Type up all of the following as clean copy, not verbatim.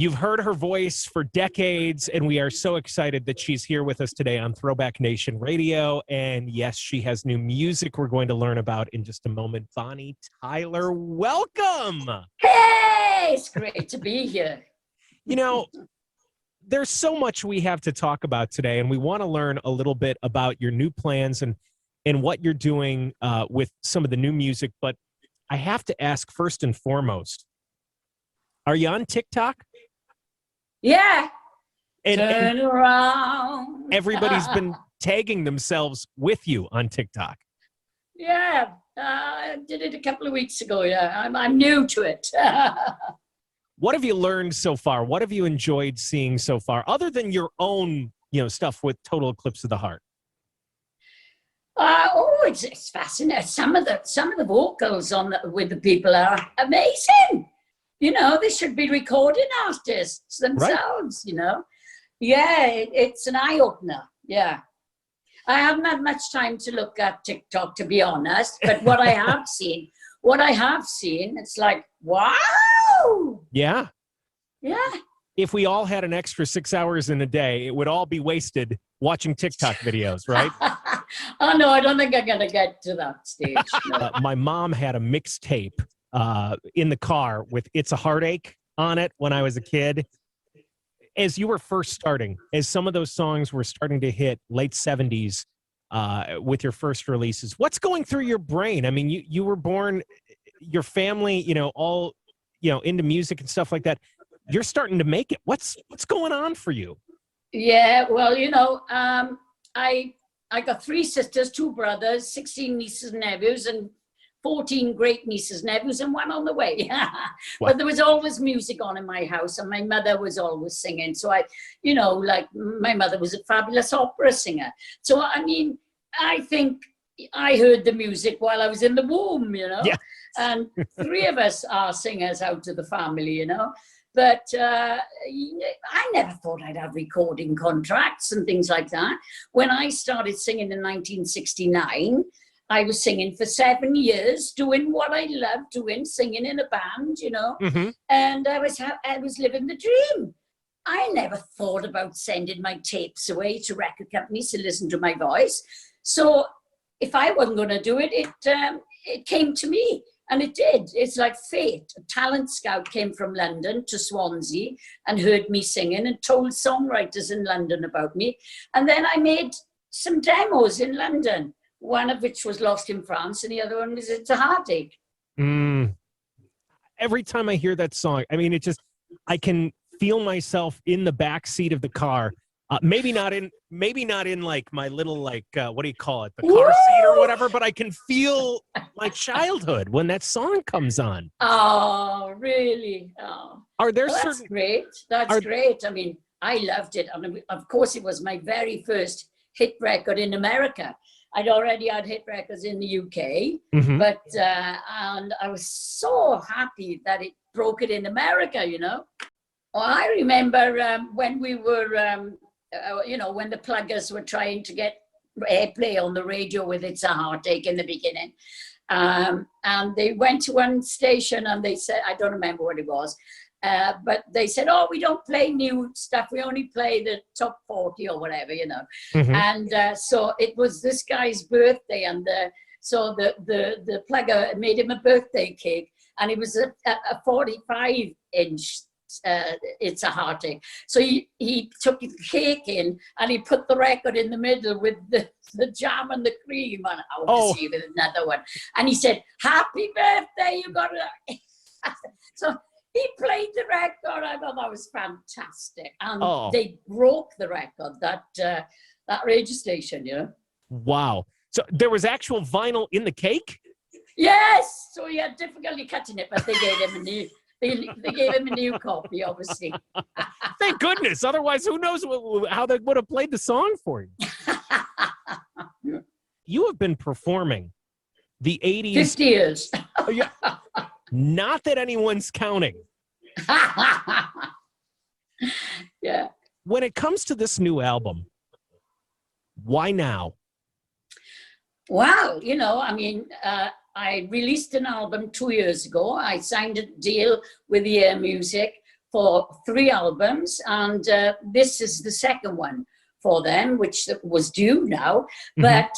You've heard her voice for decades, and we are so excited that she's here with us today on Throwback Nation Radio. And yes, she has new music we're going to learn about in just a moment. Bonnie Tyler, welcome. Hey, it's great to be here. You know, there's so much we have to talk about today, and we want to learn a little bit about your new plans and what you're doing with some of the new music. But I have to ask first and foremost, are you on TikTok? Yeah. And around. Everybody's been tagging themselves with you on TikTok. Yeah, I did it a couple of weeks ago. Yeah, I'm new to it. What have you learned so far? What have you enjoyed seeing so far, other than your own, stuff with Total Eclipse of the Heart? It's fascinating. Some of the vocals with the people are amazing. They should be recording artists themselves, right. Yeah, it's an eye-opener, yeah. I haven't had much time to look at TikTok, to be honest, but what I have seen, it's like, wow! Yeah. Yeah. If we all had an extra 6 hours in a day, it would all be wasted watching TikTok videos, right? Oh, no, I don't think I'm going to get to that stage. No. My mom had a mixtape in the car with It's a Heartache on it when I was a kid. As you were first starting, as some of those songs were starting to hit late 70s with your first releases, what's going through your brain? I mean, you were born, your family, all, into music and stuff like that. You're starting to make it. What's going on for you? Yeah, well, I got 3 sisters, 2 brothers, 16 nieces and nephews, and 14 great nieces, nephews, and 1 on the way. But there was always music on in my house, and my mother was always singing. So my mother was a fabulous opera singer. So, I mean, I think I heard the music while I was in the womb, Yeah. And 3 of us are singers out of the family, But I never thought I'd have recording contracts and things like that. When I started singing in 1969, I was singing for 7 years, doing what I loved doing, singing in a band, Mm-hmm. And I was living the dream. I never thought about sending my tapes away to record companies to listen to my voice. So if I wasn't going to do it, it came to me. And it did. It's like fate. A talent scout came from London to Swansea and heard me singing and told songwriters in London about me. And then I made some demos in London, one of which was Lost in France, and the other one was It's a Heartache. Every time I hear that song, I mean, I can feel myself in the back seat of the car. Maybe not in like my little, like, what do you call it? The car seat or whatever, but I can feel my childhood when that song comes on. Oh, really? Oh. Are there That's great. That's great. I mean, I loved it. And of course, it was my very first hit record in America. I'd already had hit records in the UK, mm-hmm. but and I was so happy that it broke it in America, Oh, I remember when we were... when the pluggers were trying to get airplay on the radio with It's a Heartache in the beginning. And they went to one station and they said, I don't remember what it was, but they said, oh, we don't play new stuff. We only play the top 40 or whatever, Mm-hmm. And so it was this guy's birthday. And so the plugger made him a birthday cake, and it was a 45-inch It's a Heartache. So he took the cake in and he put the record in the middle with the jam and the cream, and obviously with another one. And he said, happy birthday, you got it. So he played the record. I thought that was fantastic. And they broke the record, that radio station, Wow. So there was actual vinyl in the cake? Yes. So he had difficulty cutting it, but they gave him a new... They gave him a new copy, obviously. Thank goodness. Otherwise, who knows how they would have played the song for you. You have been performing the 80s. 50 years. Yeah. Not that anyone's counting. Yeah. When it comes to this new album, why now? Well, I released an album 2 years ago. I signed a deal with Ear Music for 3 albums, and this is the second one for them, which was due now. But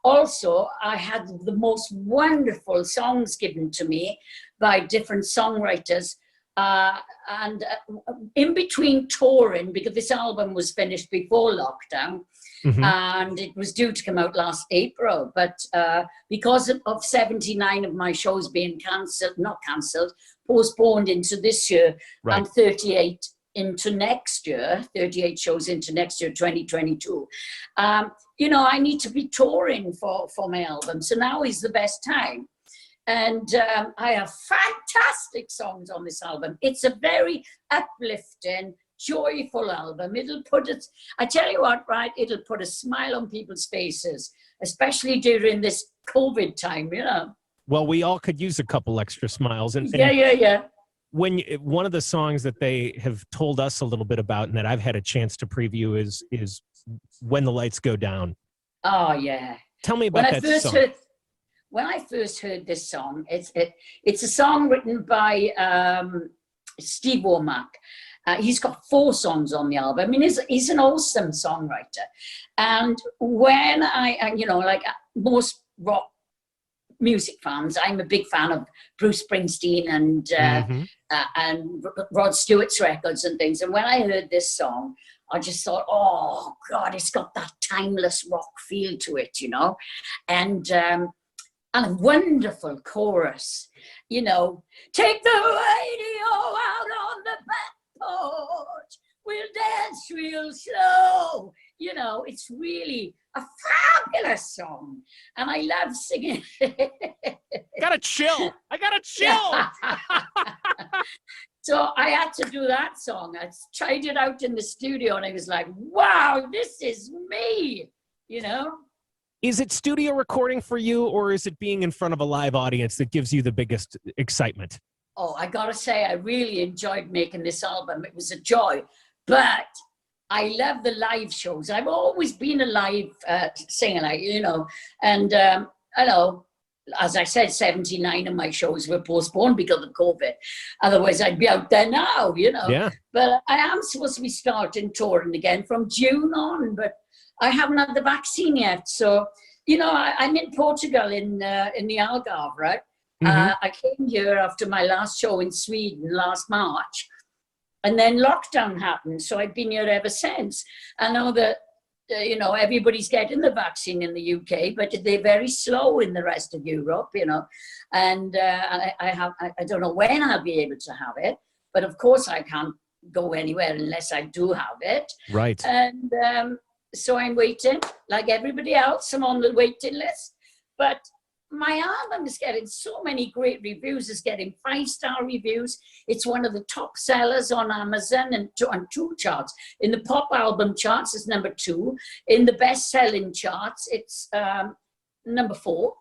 also I had the most wonderful songs given to me by different songwriters. And in between touring, because this album was finished before lockdown, and it was due to come out last April, but because of 79 of my shows being postponed into this year, and 38 into next year, 38 shows into next year, 2022. You know, I need to be touring for my album. So now is the best time. And I have fantastic songs on this album. It's a very uplifting, joyful album. It'll put it, I tell you what, right, it'll put a smile on people's faces, especially during this COVID time, you know. Well, we all could use a couple extra smiles. And yeah. When one of the songs that they have told us a little bit about and that I've had a chance to preview is When the Lights Go Down. Oh, yeah. Tell me about that song. When I first heard this song, it's a song written by Steve Womack. He's got 4 songs on the album. I mean, he's an awesome songwriter. And when you know, like most rock music fans, I'm a big fan of Bruce Springsteen and Rod Stewart's records and things. And when I heard this song, I just thought, oh God, it's got that timeless rock feel to it, you know, and a wonderful chorus, you know. Take the radio out on the back porch, we'll dance real slow. You know, it's really a fabulous song, and I love singing. Gotta chill. I gotta chill. So I had to do that song. I tried it out in the studio, and I was like, wow, this is me, you know. Is it studio recording for you, or is it being in front of a live audience that gives you the biggest excitement? Oh, I gotta say, I really enjoyed making this album. It was a joy, but I love the live shows. I've always been a live singer, like, you know, and I know, as I said, 79 of my shows were postponed because of COVID. Otherwise, I'd be out there now, you know. Yeah. But I am supposed to be starting touring again from June on, but I haven't had the vaccine yet. So, you know, I'm in Portugal in the Algarve, right? I came here after my last show in Sweden last March, and then lockdown happened. So I've been here ever since. I know that, you know, everybody's getting the vaccine in the UK, but they're very slow in the rest of Europe, you know. And I don't know when I'll be able to have it, but of course I can't go anywhere unless I do have it. Right. And so I'm waiting, like everybody else. I'm on the waiting list, but my album is getting so many great reviews. It's getting 5-star reviews. It's one of the top sellers on Amazon and on 2 charts. In the pop album charts, it's number 2. In the best-selling charts, it's number 4.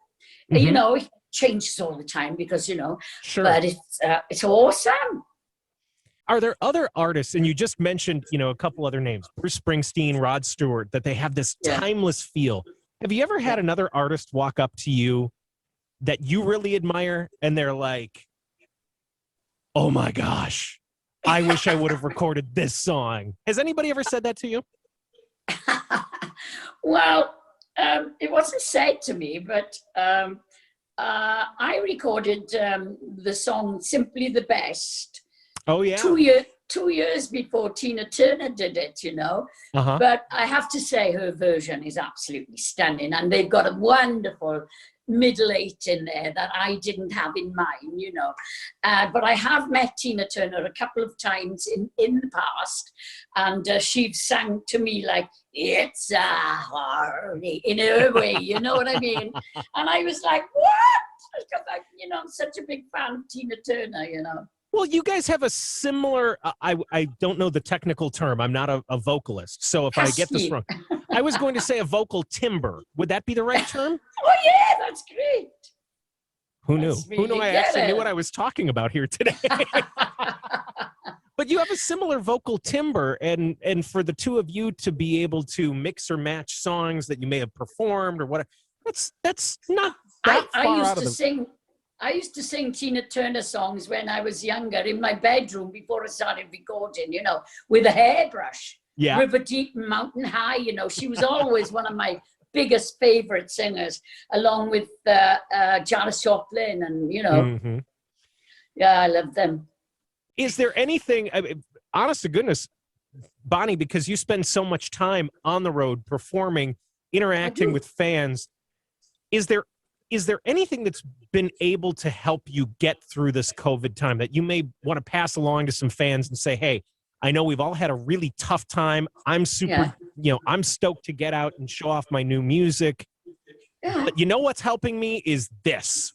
You know, it changes all the time because, you know, but it's awesome. Are there other artists, and you just mentioned, you know, a couple other names, Bruce Springsteen, Rod Stewart, that they have this timeless feel? Have you ever had another artist walk up to you that you really admire and they're like, oh my gosh, I wish I would have recorded this song? Has anybody ever said that to you? Well, it wasn't said to me, but I recorded the song Simply the Best. Oh, yeah. 2 years before Tina Turner did it, you know. But I have to say her version is absolutely stunning. And they've got a wonderful middle 8 in there that I didn't have in mind, you know. But I have met Tina Turner a couple of times in the past. And she sang to me like, it's a heartache, in her way, you know what I mean? And I was like, what? Because you know, I'm such a big fan of Tina Turner, you know. Well, you guys have a similar, I don't know the technical term. I'm not a vocalist. So if I get this wrong, I was going to say a vocal timbre. Would that be the right term? Oh, yeah, that's great. Who knew? Who knew I actually knew what I was talking about here today? But you have a similar vocal timbre, and for the two of you to be able to mix or match songs that you may have performed or whatever, that's not that far out of the... I used to sing Tina Turner songs when I was younger in my bedroom before I started recording, you know, with a hairbrush. Yeah. River Deep and Mountain High, you know, she was always one of my biggest favorite singers, along with Janis Joplin, and, you know, yeah, I love them. Is there anything, I mean, honest to goodness, Bonnie, because you spend so much time on the road performing, interacting with fans, is there anything that's been able to help you get through this COVID time that you may want to pass along to some fans and say, hey, I know we've all had a really tough time. I'm super, you know, I'm stoked to get out and show off my new music. Yeah. But you know what's helping me is this.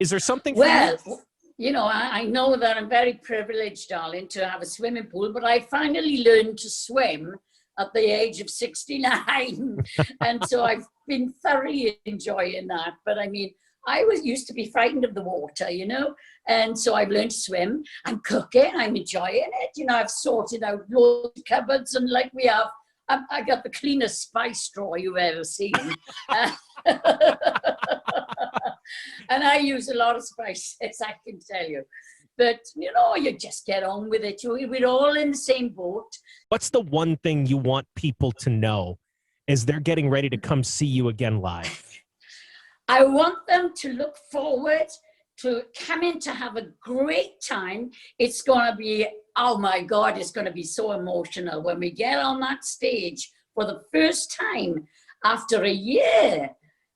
Is there something for Well, you? you know, I know that I'm very privileged, darling, to have a swimming pool, but I finally learned to swim at the age of 69. And so I've been thoroughly enjoying that. But I mean, I used to be frightened of the water, you know, and so I've learned to swim. I'm cooking, I'm enjoying it. You know, I've sorted out loads of cupboards, and like we have, I got the cleanest spice drawer you've ever seen. And I use a lot of spices, I can tell you. But, you know, you just get on with it. We're all in the same boat. What's the one thing you want people to know as they're getting ready to come see you again live? I want them to look forward to coming to have a great time. It's going to be, oh my God, it's going to be so emotional when we get on that stage for the first time after a year.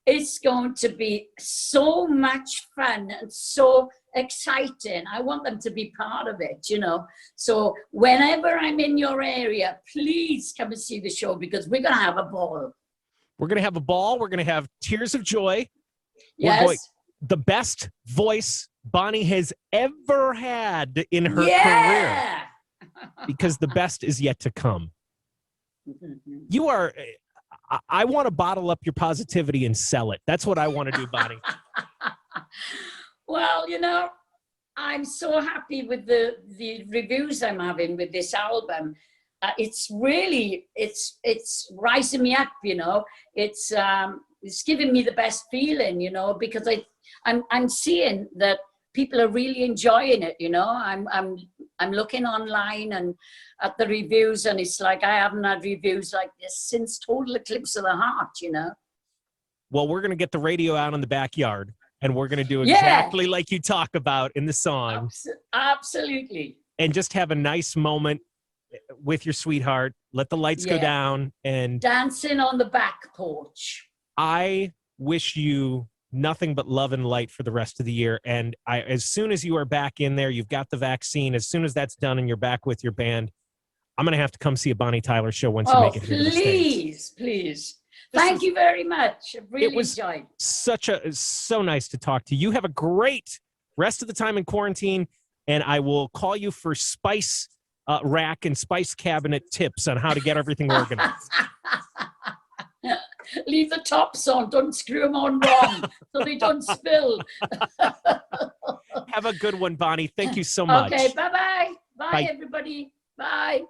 It's going to be so much fun and so exciting. I want them to be part of it, you know. So whenever I'm in your area, please come and see the show, because we're going to have a ball. We're going to have a ball. We're going to have tears of joy. Yes. The best voice Bonnie has ever had in her career, because the best is yet to come. You are, I want to bottle up your positivity and sell it. That's what I want to do, Bonnie. Well, you know, I'm so happy with the reviews I'm having with this album. It's really, it's rising me up, you know. It's giving me the best feeling, you know, because I'm seeing that people are really enjoying it, you know. I'm looking online and at the reviews, and it's like I haven't had reviews like this since Total Eclipse of the Heart, you know. Well, we're going to get the radio out in the backyard, and we're going to do exactly like you talk about in the song. Absolutely. And just have a nice moment with your sweetheart. Let the lights go down and dancing on the back porch. I wish you nothing but love and light for the rest of the year. And as soon as you are back in there, you've got the vaccine. As soon as that's done and you're back with your band, I'm going to have to come see a Bonnie Tyler show once you make it here to the States. Please. Thank you very much. I really enjoyed. So nice to talk to you. You have a great rest of the time in quarantine, and I will call you for spice rack and spice cabinet tips on how to get everything organized. Leave the tops on. Don't screw them on wrong so they don't spill. Have a good one, Bonnie. Thank you so much. Okay, bye-bye. Bye, everybody. Bye.